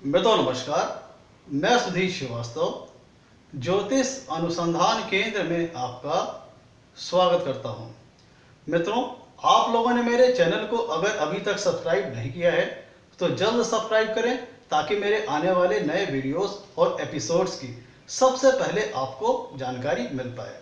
मित्रों नमस्कार। मैं सुधीर श्रीवास्तव ज्योतिष अनुसंधान केंद्र में आपका स्वागत करता हूं। मित्रों, आप लोगों ने मेरे चैनल को अगर अभी तक सब्सक्राइब नहीं किया है तो जल्द सब्सक्राइब करें ताकि मेरे आने वाले नए वीडियोस और एपिसोड्स की सबसे पहले आपको जानकारी मिल पाए।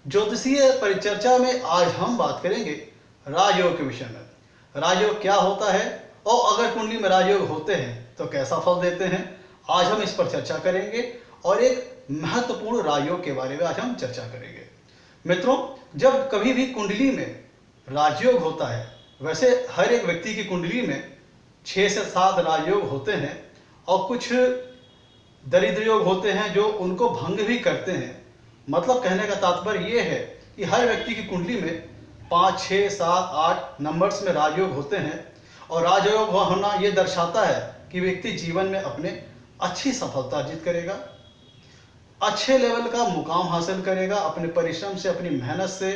ज्योतिषीय परिचर्चा में आज हम बात करेंगे राजयोग के विषय में। राजयोग क्या होता है और अगर कुंडली में राजयोग होते हैं तो कैसा फल देते हैं, आज हम इस पर चर्चा करेंगे और एक महत्वपूर्ण राजयोग के बारे में आज हम चर्चा करेंगे। मित्रों, जब कभी भी कुंडली में राजयोग होता है, वैसे हर एक व्यक्ति की कुंडली में 6 से 7 राजयोग होते हैं और कुछ दरिद्र योग होते हैं जो उनको भंग भी करते हैं। मतलब कहने का तात्पर्य यह है कि हर व्यक्ति की कुंडली में 5, 6, 7, 8 नंबर्स में राजयोग होते हैं और राजयोग होना यह दर्शाता है कि व्यक्ति जीवन में अपने अच्छी सफलता अर्जित करेगा, अच्छे लेवल का मुकाम हासिल करेगा, अपने परिश्रम से, अपनी मेहनत से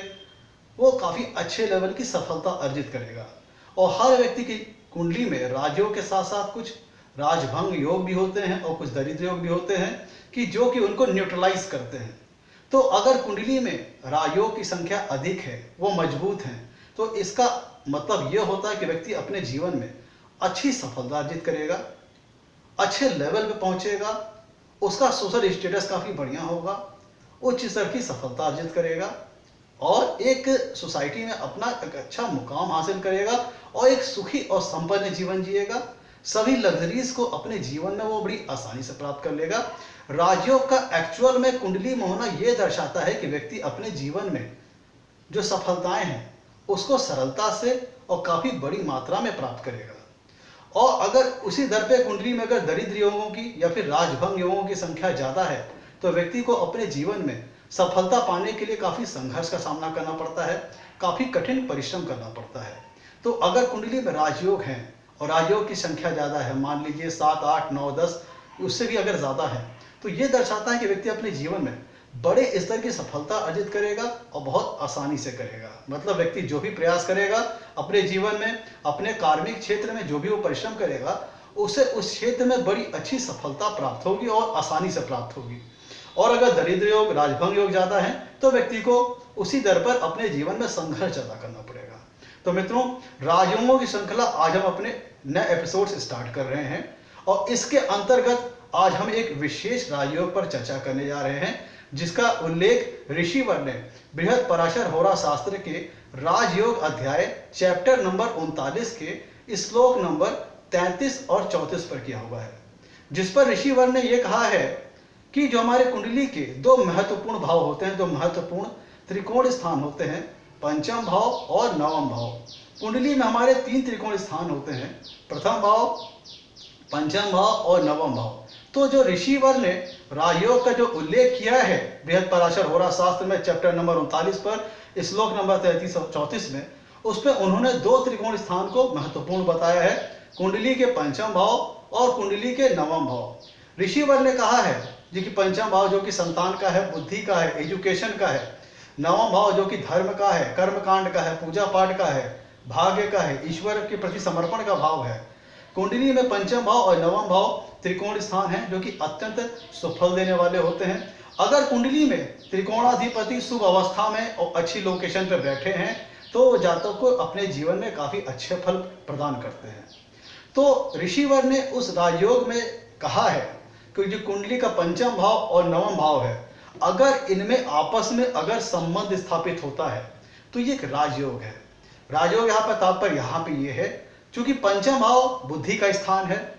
वो काफ़ी अच्छे लेवल की सफलता अर्जित करेगा। और हर व्यक्ति की कुंडली में राजयोग के साथ साथ कुछ राजभंग योग भी होते हैं और कुछ दरिद्र योग भी होते हैं कि जो कि उनको न्यूट्रलाइज करते हैं। तो अगर कुंडली में राजयोग की संख्या अधिक है, वो मजबूत हैं, तो इसका मतलब यह होता है कि व्यक्ति अपने जीवन में अच्छी सफलता अर्जित करेगा, अच्छे लेवल पे पहुंचेगा, उसका सोशल स्टेटस काफ़ी बढ़िया होगा, उच्च स्तर की सफलता अर्जित करेगा और एक सोसाइटी में अपना एक अच्छा मुकाम हासिल करेगा और एक सुखी और संपन्न जीवन जिएगा। सभी लग्जरीज को अपने जीवन में वो बड़ी आसानी से प्राप्त कर लेगा। राजयोग का एक्चुअल में कुंडली में होना ये दर्शाता है कि व्यक्ति अपने जीवन में जो सफलताएं हैं उसको सरलता से और काफ़ी बड़ी मात्रा में प्राप्त करेगा। और अगर उसी दर पे कुंडली में अगर दरिद्र योगों की या फिर राजभंग योगों की संख्या ज़्यादा है तो व्यक्ति को अपने जीवन में सफलता पाने के लिए काफ़ी संघर्ष का सामना करना पड़ता है, काफ़ी कठिन परिश्रम करना पड़ता है। तो अगर कुंडली में राजयोग हैं और राजयोग की संख्या ज़्यादा है, मान लीजिए 7, 8, 9, 10, उससे भी अगर ज़्यादा है, तो ये दर्शाता है कि व्यक्ति अपने जीवन में बड़े स्तर की सफलता अर्जित करेगा और बहुत आसानी से करेगा। मतलब व्यक्ति जो भी प्रयास करेगा अपने जीवन में, अपने कार्मिक क्षेत्र में जो भी वो परिश्रम करेगा, उसे उस क्षेत्र में बड़ी अच्छी सफलता प्राप्त होगी और आसानी से प्राप्त होगी। और अगर दरिद्र योग, राजभंग योग ज़्यादा है तो व्यक्ति को उसी दर पर अपने जीवन में संघर्ष ज़्यादा करना पड़ेगा। तो मित्रों, राजयोगों की श्रृंखला आज हम अपने नए एपिसोड्स स्टार्ट कर रहे हैं और इसके अंतर्गत आज हम एक विशेष राजयोग पर चर्चा करने जा रहे हैं जिसका उल्लेख ऋषिवर ने बृहद पराशर होरा शास्त्र के राजयोग अध्याय चैप्टर नंबर 39 के श्लोक नंबर 33 और 34 पर किया हुआ है, जिस पर ऋषिवर ने यह कहा है कि जो हमारे कुंडली के 2 महत्वपूर्ण भाव होते हैं, 2 महत्वपूर्ण त्रिकोण स्थान होते हैं, पंचम भाव और नवम भाव। कुंडली में हमारे 3 त्रिकोण स्थान होते हैं, प्रथम भाव, पंचम भाव और नवम भाव। तो जो ऋषिवर ने राजयोग का जो उल्लेख किया है बृहद पराशर होरा शास्त्र में चैप्टर नंबर 39 पर श्लोक नंबर 33 और 34 में, उसमें उन्होंने 2 त्रिकोण स्थान को महत्वपूर्ण बताया है, कुंडली के पंचम भाव और कुंडली के नवम भाव। ऋषिवर ने कहा है जो कि पंचम भाव जो कि संतान का है, बुद्धि का है, एजुकेशन का है, नवम भाव जो कि धर्म का है, कर्मकांड का है, पूजा पाठ का है, भाग्य का है, ईश्वर के प्रति समर्पण का भाव है। कुंडली में पंचम भाव और नवम भाव त्रिकोण स्थान हैं जो कि अत्यंत सुफल देने वाले होते हैं। अगर कुंडली में त्रिकोणाधिपति शुभ अवस्था में और अच्छी लोकेशन पर बैठे हैं तो जातक को अपने जीवन में काफ़ी अच्छे फल प्रदान करते हैं। तो ऋषिवर ने उस राजयोग में कहा है कि जो कुंडली का पंचम भाव और नवम भाव है, अगर इनमें आपस में अगर संबंध स्थापित होता है तो ये एक राजयोग है। राजयोग यहाँ पर तात्पर्य यहाँ पे ये है, चूंकि पंचम भाव बुद्धि का स्थान है,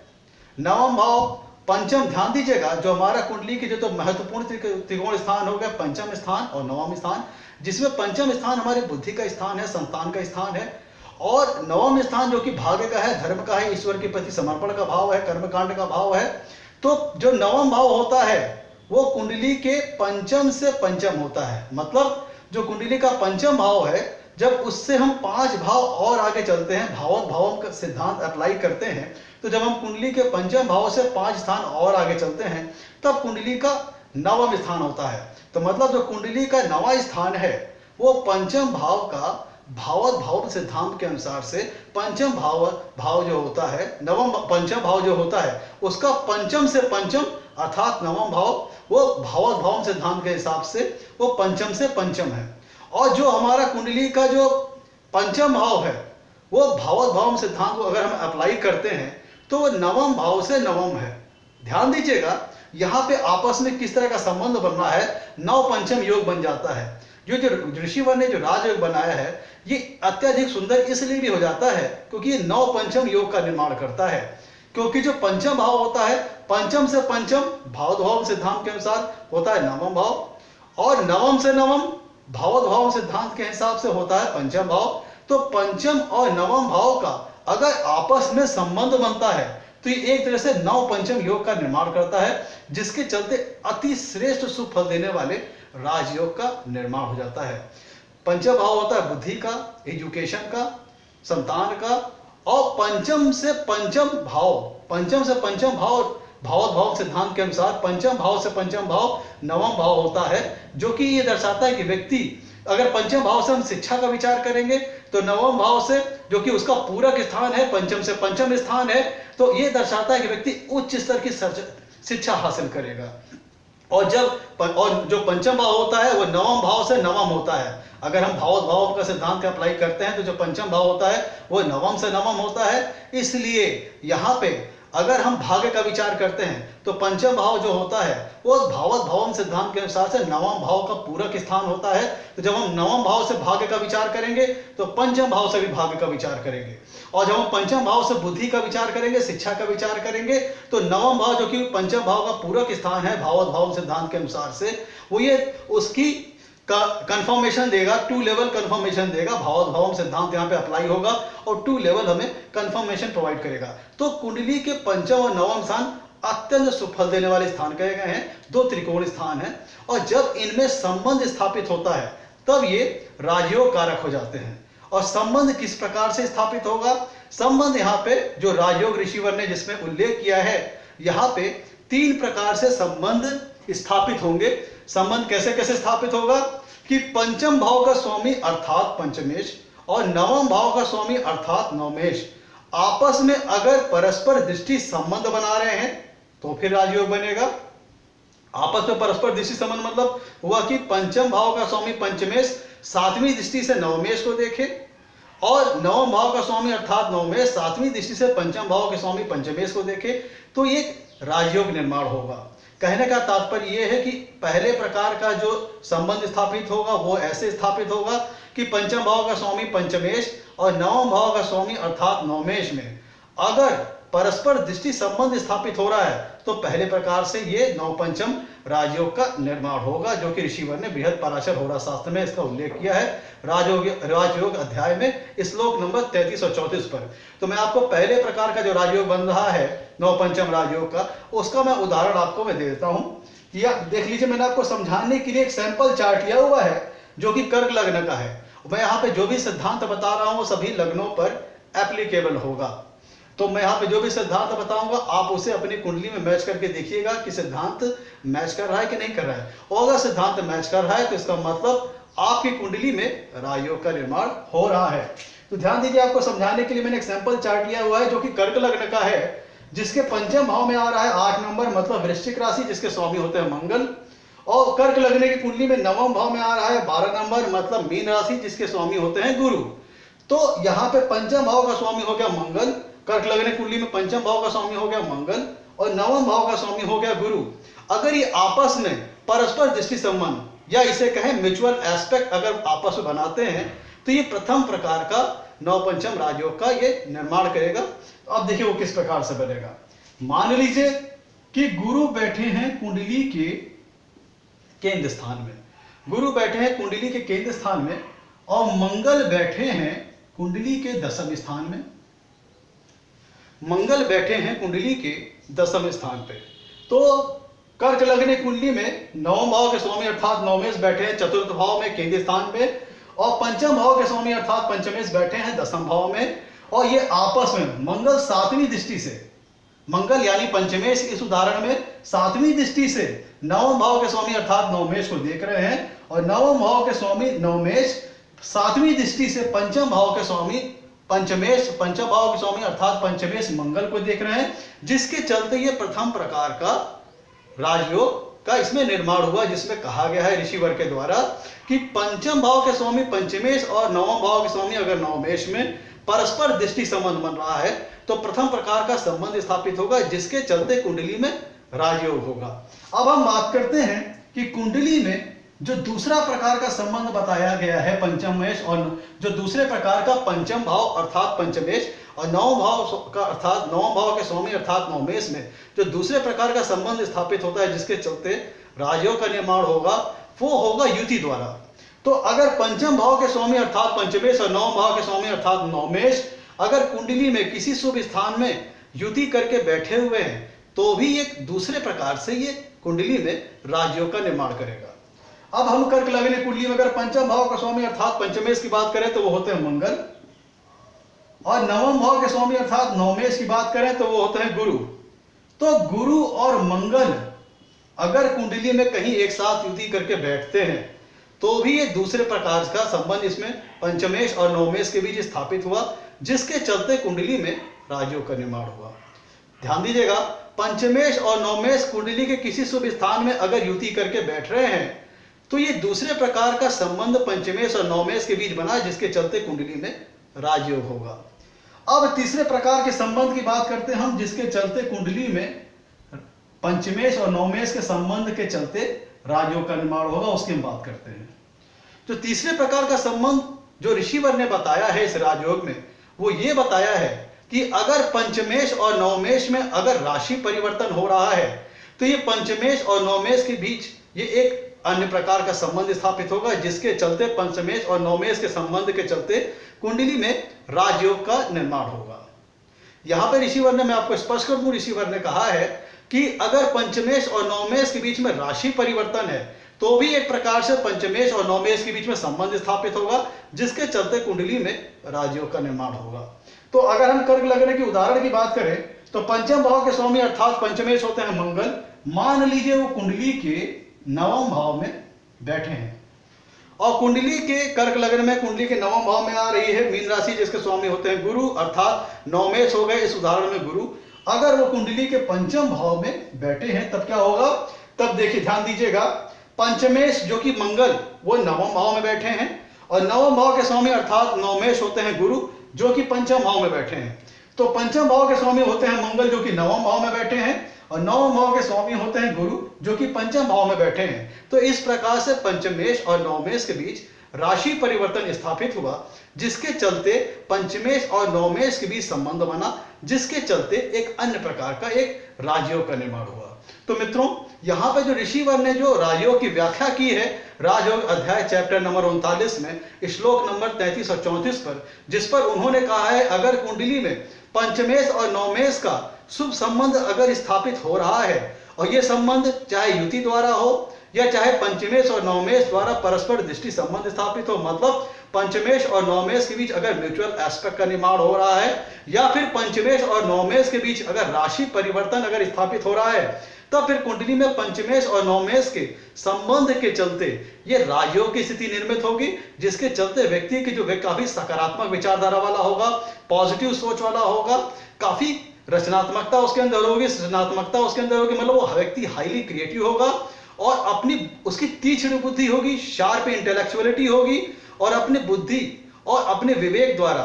नवम भाव पंचम, ध्यान दीजिएगा, जो हमारा कुंडली के जो महत्वपूर्ण त्रिकोण स्थान हो गया पंचम स्थान और नवम स्थान, जिसमें पंचम स्थान हमारी बुद्धि का स्थान है, संतान का स्थान है, और नवम स्थान जो कि भाग्य का है, धर्म का है, ईश्वर के प्रति समर्पण का भाव है, कर्मकांड का भाव है। तो जो नवम भाव होता है वो कुंडली के पंचम से पंचम होता है। मतलब जो कुंडली का पंचम भाव है, जब उससे हम 5 भाव और आगे चलते हैं, भावों भावों का सिद्धांत अप्लाई करते हैं, तो जब हम कुंडली के पंचम भाव से 5 स्थान और आगे चलते हैं तब कुंडली का नवम स्थान होता है। तो मतलब जो कुंडली का नवा स्थान है वो पंचम भाव का भावत भाव सिद्धांत के अनुसार से पंचम भाव जो होता है, नवम पंचम भाव जो होता है, उसका पंचम से पंचम अर्थात नवम भाव वो भावत भाव सिद्धांत के हिसाब से वो पंचम से पंचम है। और जो हमारा कुंडली का जो पंचम भाव है वो भावत भाव सिद्धांत को अगर हम अप्लाई करते हैं तो वो नवम भाव से नवम है। ध्यान दीजिएगा यहाँ पे आपस में किस तरह का संबंध बन रहा है, नव पंचम योग बन जाता है। जो ऋषिवर ने जो राजयोग बनाया है ये अत्यधिक सुंदर इसलिए भी हो जाता है क्योंकि ये नव पंचम योग का निर्माण करता है। क्योंकि जो पंचम भाव होता है, पंचम से पंचम भावत भाव सिद्धांत के अनुसार होता है नवम भाव, और नवम से नवम भावत भाव सिद्धांत के हिसाब से होता है पंचम भाव। तो पंचम और नवम भाव का अगर आपस में संबंध बनता है तो ये एक तरह से नव पंचम योग का निर्माण करता है, जिसके चलते अति श्रेष्ठ शुभ फल देने वाले राजयोग का निर्माण हो जाता है। पंचम भाव होता है बुद्धि का, एजुकेशन का, संतान का, और पंचम से पंचम भाव भावत भाव सिद्धांत के अनुसार पंचम भाव से पंचम भाव नवम भाव होता है, जो कि ये दर्शाता है कि व्यक्ति अगर पंचम भाव से हम शिक्षा का विचार करेंगे तो नवम भाव से जो कि उसका पूरक स्थान है, पंचम से पंचम स्थान है, तो ये दर्शाता है कि व्यक्ति उच्च स्तर की शिक्षा हासिल करेगा। और जो पंचम भाव होता है वो नवम भाव से नवम होता है। अगर हम भावत भाव का सिद्धांत का अप्लाई करते हैं तो जो पंचम भाव होता है वो नवम से नवम होता है। इसलिए यहाँ पे अगर हम भाग्य का विचार करते हैं तो पंचम भाव जो होता है वो भावत भाव सिद्धांत के अनुसार से नवम भाव का पूरक स्थान होता है। तो जब हम नवम भाव से भाग्य का विचार करेंगे तो पंचम भाव से भी भाग्य का विचार करेंगे, और जब हम पंचम भाव से बुद्धि का विचार करेंगे, शिक्षा का विचार करेंगे, तो नवम भाव जो कि पंचम भाव का पूरक स्थान है भावत भाव सिद्धांत के अनुसार से, वो ये उसकी कंफर्मेशन देगा, 2 लेवल कंफर्मेशन देगा। भावत भाव सिद्धांत यहाँ पे अप्लाई होगा और 2 लेवल हमें कंफर्मेशन प्रोवाइड करेगा। तो कुंडली के पंचम और नवम स्थान अत्यंत सुफल देने वाले स्थान कहे गए हैं, 2 त्रिकोण स्थान है, और जब इनमें संबंध स्थापित होता है तब ये राजयोग कारक हो जाते हैं। और संबंध किस प्रकार से स्थापित होगा? संबंध यहाँ पे जो राजयोग ऋषिवर ने जिसमें उल्लेख किया है, यहाँ पे 3 प्रकार से संबंध स्थापित होंगे। संबंध कैसे कैसे स्थापित होगा कि पंचम भाव का स्वामी अर्थात पंचमेश और नवम भाव का स्वामी अर्थात नवमेश आपस में अगर परस्पर दृष्टि संबंध बना रहे हैं तो फिर राजयोग बनेगा। आपस में परस्पर दृष्टि संबंध मतलब हुआ कि पंचम भाव का स्वामी पंचमेश 7वीं दृष्टि से नवमेश को देखे, और नवम भाव का स्वामी अर्थात नवमेश 7वीं दृष्टि से पंचम भाव के स्वामी पंचमेश को देखे, तो ये राजयोग निर्माण होगा। कहने का तात्पर्य यह है कि पहले प्रकार का जो संबंध स्थापित होगा वो ऐसे स्थापित होगा कि पंचम भाव का स्वामी पंचमेश और नवम भाव का स्वामी अर्थात नवमेश में अगर परस्पर दृष्टि संबंध स्थापित हो रहा है तो पहले प्रकार से ये नवपंचम राजयोग का निर्माण होगा, जो कि ऋषिवर ने बृहद पराशर होरा शास्त्र में इसका उल्लेख किया है राजयोग अध्याय में श्लोक नंबर 33 और 34 पर। तो मैं आपको पहले प्रकार का जो राजयोग बन रहा है नवपंचम राजयोग का, उसका मैं उदाहरण आपको मैं दे देता हूँ। या देख लीजिए, मैंने आपको समझाने के लिए एक सैंपल चार्ट लिया हुआ है जो कि कर्क लग्न का है। मैं यहाँ पे जो भी सिद्धांत बता रहा हूँ वो सभी लग्नों पर एप्लीकेबल होगा। तो मैं यहाँ पे जो भी सिद्धांत बताऊंगा आप उसे अपनी कुंडली में मैच करके देखिएगा कि सिद्धांत मैच कर रहा है कि नहीं कर रहा है। और अगर सिद्धांत मैच कर रहा है तो इसका मतलब आपकी कुंडली में राजयोग का निर्माण हो रहा है। तो ध्यान दीजिए, आपको समझाने के लिए मैंने एक सैंपल चार्ट लिया हुआ है जो कि कर्क लग्न का है, जिसके पंचम भाव में आ रहा है 8 नंबर मतलब वृश्चिक राशि, जिसके स्वामी होते हैं मंगल। और कर्क लग्न की कुंडली में नवम भाव में आ रहा है 12 नंबर मतलब मीन राशि, जिसके स्वामी होते हैं गुरु। तो यहाँ पे पंचम भाव का स्वामी हो गया मंगल, कर्क लग्न कुंडली में पंचम भाव का स्वामी हो गया मंगल और नवम भाव का स्वामी हो गया गुरु। अगर ये आपस में परस्पर दृष्टि संबंध या इसे कहें म्यूचुअल एस्पेक्ट अगर आपस में बनाते हैं तो ये प्रथम प्रकार का नवपंचम राजयोग का ये निर्माण करेगा। अब देखिए वो किस प्रकार से बनेगा। मान लीजिए कि गुरु बैठे हैं कुंडली के केंद्र स्थान में, गुरु बैठे हैं कुंडली के केंद्र स्थान में और मंगल बैठे हैं कुंडली के 10वें स्थान में। मंगल बैठे हैं कुंडली के 10वें स्थान पे। तो कर्क लग्न कुंडली में नवम भाव के स्वामी अर्थात नवमेश बैठे हैं 4th भाव में केंद्र स्थान में, और पंचम भाव के स्वामी अर्थात पंचमेश बैठे हैं 10वें भाव में। और ये आपस में मंगल 7वीं दृष्टि से, मंगल यानी पंचमेश इस उदाहरण में 7वीं दृष्टि से नवम भाव के स्वामी अर्थात नवमेश को देख रहे हैं, और नवम भाव के स्वामी नवमेश सातवीं दृष्टि से पंचम भाव के स्वामी पंचम भाव के स्वामी अर्थात पंचमेश मंगल को देख रहे हैं, जिसके चलते ये प्रथम प्रकार का राजयोग का इसमें निर्माण हुआ, जिसमें कहा गया है ऋषिवर के द्वारा कि पंचम भाव के स्वामी पंचमेश और नवम भाव के स्वामी अगर नवमेश में परस्पर दृष्टि संबंध बन रहा है तो प्रथम प्रकार का संबंध स्थापित होगा, जिसके चलते कुंडली में राजयोग होगा। अब हम बात करते हैं कि कुंडली में जो दूसरा प्रकार का संबंध बताया गया है पंचमेश, और जो दूसरे प्रकार का पंचम भाव अर्थात पंचमेश और नवम भाव का अर्थात नवम भाव के स्वामी अर्थात नवमेश में जो दूसरे प्रकार का संबंध स्थापित होता है, जिसके चलते राजयोग का निर्माण होगा, वो होगा युति द्वारा। तो अगर पंचम भाव के स्वामी अर्थात पंचमेश और नवम भाव के स्वामी अर्थात नवमेश अगर कुंडली में किसी शुभ स्थान में युति करके बैठे हुए हैं तो भी एक दूसरे प्रकार से ये कुंडली में राजयोग का निर्माण करेगा। अब हम कर्क लग्न कुंडली में अगर पंचम भाव का स्वामी अर्थात पंचमेश की बात करें तो वो होते हैं मंगल, और नवम भाव के स्वामी अर्थात नवमेश की बात करें तो वो होते हैं गुरु। तो गुरु और मंगल अगर कुंडली में कहीं एक साथ युति करके बैठते हैं तो भी ये दूसरे प्रकार का संबंध इसमें पंचमेश और नवमेश के बीच स्थापित हुआ, जिसके चलते कुंडली में राजयोग का निर्माण हुआ। ध्यान दीजिएगा, पंचमेश और नवमेश कुंडली के किसी शुभ स्थान में अगर युति करके बैठ रहे हैं तो ये दूसरे प्रकार का संबंध पंचमेश और नवमेश के बीच बना, जिसके चलते कुंडली में राजयोग होगा। अब तीसरे प्रकार के संबंध की बात करते हैं हम, जिसके चलते कुंडली में पंचमेश और नवमेश के संबंध के चलते राजयोग का निर्माण होगा, उसकी हम बात करते हैं। जो तीसरे प्रकार का संबंध जो ऋषिवर ने बताया है इस राजयोग में, वो ये बताया है कि अगर पंचमेश और नवमेश में अगर राशि परिवर्तन हो रहा है तो ये पंचमेश और नवमेश के बीच ये एक अन्य प्रकार का संबंध स्थापित होगा, जिसके चलते पंचमेश और नवमेश के संबंध के चलते कुंडली में राजयोग का निर्माण होगा। यहां पर ऋषिवर ने, मैं आपको स्पष्ट कर दूं, ऋषिवर ने कहा है कि अगर पंचमेश और नवमेश के बीच में राशि परिवर्तन है तो भी एक प्रकार से पंचमेश और नवमेश के बीच में संबंध स्थापित होगा, जिसके चलते कुंडली में राजयोग का निर्माण होगा। तो अगर हम कर्क लग्न के उदाहरण की बात करें तो पंचम भाव के स्वामी अर्थात पंचमेश होते हैं मंगल। मान लीजिए वो कुंडली के नवम भाव में बैठे हैं और कुंडली के कर्क लग्न में कुंडली के नवम भाव में आ रही है मीन राशि, जिसके स्वामी होते हैं गुरु, अर्थात नवमेश हो गए इस उदाहरण में गुरु। अगर वो कुंडली के पंचम भाव में बैठे हैं तब क्या होगा? तब देखिए, ध्यान दीजिएगा, पंचमेश जो कि मंगल वो नवम भाव में बैठे हैं और नवम भाव के स्वामी अर्थात नवमेश होते हैं गुरु, जो कि पंचम भाव में बैठे हैं। तो पंचम भाव के स्वामी होते हैं मंगल, जो कि नवम भाव में बैठे हैं, और नवम भाव के स्वामी होते हैं गुरु, जो कि पंचम भाव में बैठे हैं। तो इस प्रकार से पंचमेश और नवमेश के बीच राशि परिवर्तन स्थापित हुआ, जिसके चलते पंचमेश और नवमेश के बीच संबंध बना, जिसके चलते एक अन्य प्रकार का एक राजयोग का निर्माण हुआ। तो मित्रों, यहाँ पे जो ऋषिवर ने जो राजयोग की व्याख्या की है, राजयोग अध्याय चैप्टर नंबर 39 में श्लोक नंबर 33 और 34 पर, जिस पर उन्होंने कहा है अगर कुंडली में पंचमेश और नवमेश का शुभ संबंध अगर स्थापित हो रहा है और यह संबंध चाहे युति द्वारा हो या चाहे पंचमेश और नवमेश द्वारा परस्पर दृष्टि संबंध स्थापित हो, मतलब पंचमेश और नवमेश के बीच अगर म्यूचुअल एस्पेक्ट का निर्माण हो रहा है या फिर पंचमेश और नवमेश के बीच अगर राशि परिवर्तन अगर स्थापित हो रहा है, तब फिर कुंडली में पंचमेश और नवमेश के संबंध के चलते ये राजयोग की स्थिति निर्मित होगी, जिसके चलते व्यक्ति की जो काफी सकारात्मक विचारधारा वाला होगा, पॉजिटिव सोच वाला होगा, काफी रचनात्मकता उसके अंदर होगी, सृजनात्मकता उसके अंदर होगी, मतलब वो व्यक्ति हाईली क्रिएटिव होगा और अपनी उसकी तीक्ष्ण बुद्धि होगी, शार्प इंटेलेक्चुअलिटी होगी और अपनी बुद्धि और अपने विवेक द्वारा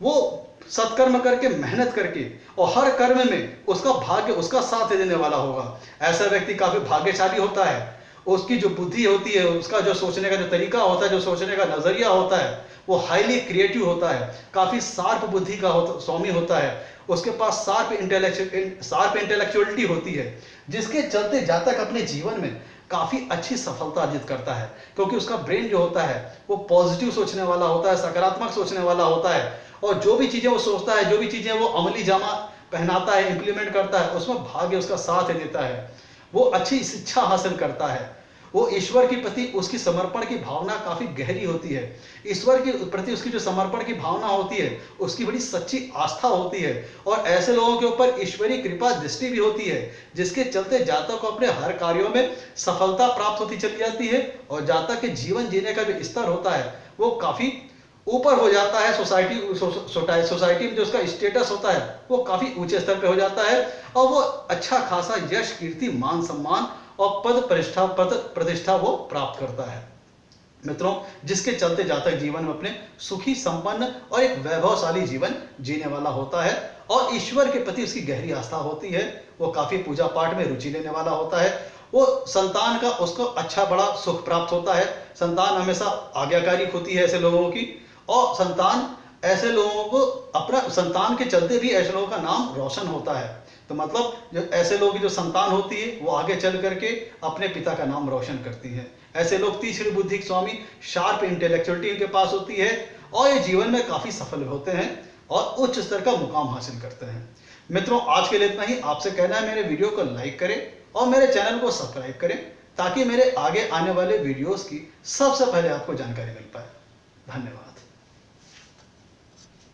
वो सत्कर्म करके मेहनत करके और हर कर्म में उसका भाग्य उसका साथ देने वाला होगा। ऐसा व्यक्ति काफी भाग्यशाली होता है। उसकी जो बुद्धि होती है, उसका जो सोचने का जो तरीका होता है, जो सोचने का नजरिया होता है, वो हाईली क्रिएटिव होता है, काफी शार्प बुद्धि का स्वामी होता है, उसके पास शार्प इंटेलेक्चुअलिटी होती है, जिसके चलते जातक अपने जीवन में काफी अच्छी सफलता अर्जित करता है, क्योंकि उसका ब्रेन जो होता है वो पॉजिटिव सोचने वाला होता है, सकारात्मक सोचने वाला होता है और जो भी चीजें वो सोचता है, जो भी चीजें वो अमली जामा पहनाता है, इंप्लीमेंट करता है, उसमें भाग्य उसका साथ देता है। वो अच्छी शिक्षा हासिल करता है, वो ईश्वर के प्रति उसकी समर्पण की भावना काफी गहरी होती है, ईश्वर के प्रति उसकी जो समर्पण की भावना होती है उसकी बड़ी सच्ची आस्था होती है और ऐसे लोगों के ऊपर ईश्वरीय कृपा दृष्टि भी होती है, जिसके चलते जातक को अपने हर कार्यों में सफलता प्राप्त होती चली जाती है और जातक के जीवन जीने का जो स्तर होता है वो काफ़ी ऊपर हो जाता है, सोसाइटी में जो उसका स्टेटस होता है वो काफ़ी ऊंचे स्तर पे हो जाता है और वो अच्छा खासा यश, कीर्ति, मान सम्मान और प्रतिष्ठा वो प्राप्त करता है। मित्रों, जिसके चलते जातक जीवन में अपने सुखी, संपन्न और एक वैभवशाली जीवन जीने वाला होता है और ईश्वर के प्रति उसकी गहरी आस्था होती है। वो काफी पूजा पाठ में रुचि लेने वाला होता है। वो संतान का उसको अच्छा बड़ा सुख प्राप्त होता है। संतान हमेशा आज्ञाकारी होती है ऐसे लोगों की, और संतान ऐसे लोगों को अपना संतान के चलते भी ऐसे लोगों का नाम रोशन होता है। तो मतलब जो ऐसे लोगों की जो संतान होती है वो आगे चल करके अपने पिता का नाम रोशन करती है। ऐसे लोग तीसरी बुद्धि के स्वामी, शार्प इंटेलेक्चुअलिटी इनके पास होती है और ये जीवन में काफी सफल होते हैं और उच्च स्तर का मुकाम हासिल करते हैं। मित्रों, आज के लिए इतना ही। आपसे कहना है मेरे वीडियो को लाइक करें और मेरे चैनल को सब्सक्राइब करें ताकि मेरे आगे आने वाले वीडियोस की सबसे पहले आपको जानकारी मिल पाए। धन्यवाद।